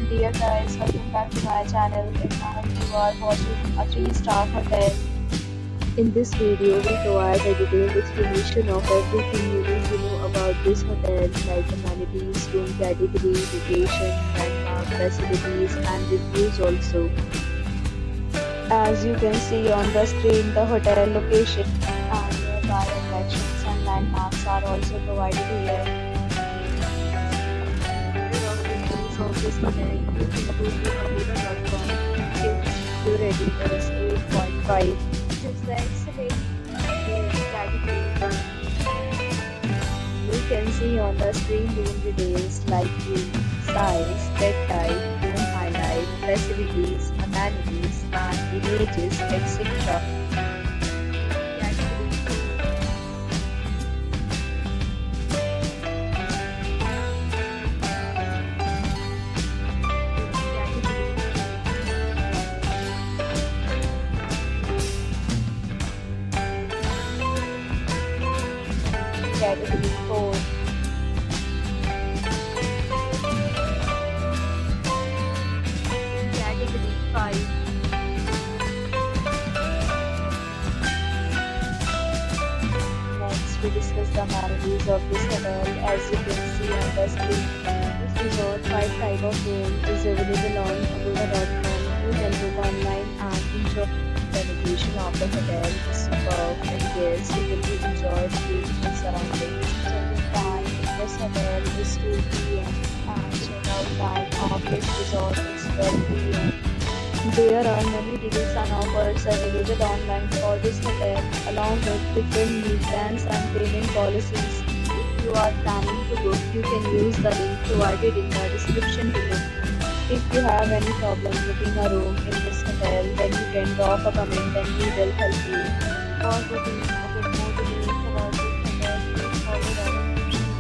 Dear guys, welcome back to my channel. And now you are watching a 3-star hotel. In this video, we provide a detailed explanation of everything you need to know about this hotel, like amenities, room category, location, landmark, facilities, and reviews also. As you can see on the screen, the hotel location and nearby attractions and landmarks are also provided here. Of this hotel, you can go to Vedika.com. Its rating is 8.5. Just the excellent category. You can see on the screen room details like room size, bed type, room highlight, facilities, amenities, and images, etc. Category 4. Category 5. Next, we discuss the amenities of this hotel. As you can see on the screen, this resort 5 type of room is available on Agoda.com. You can book online and enjoy the location of the hotel is superb and guests will be enjoyed with the surroundings. Check-in time in this hotel is 2 p.m. and check-out time of this resort is 12 p.m. There are many deals and offers available online for this hotel, along with different meal plans and payment policies. If you are planning to book, you can use the link provided in the description below. If you have any problem booking a room in this hotel, then you can drop a comment and we will help you. For booking a bit more details about this hotel, please follow the description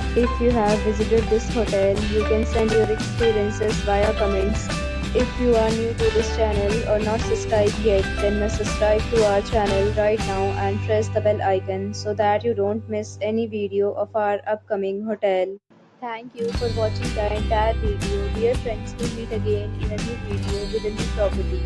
link. If you have visited this hotel, you can send your experiences via comments. If you are new to this channel or not subscribed yet, then must subscribe to our channel right now and press the bell icon so that you don't miss any video of our upcoming hotel. Thank you for watching the entire video. Dear friends, we'll meet again in a new video with a new property.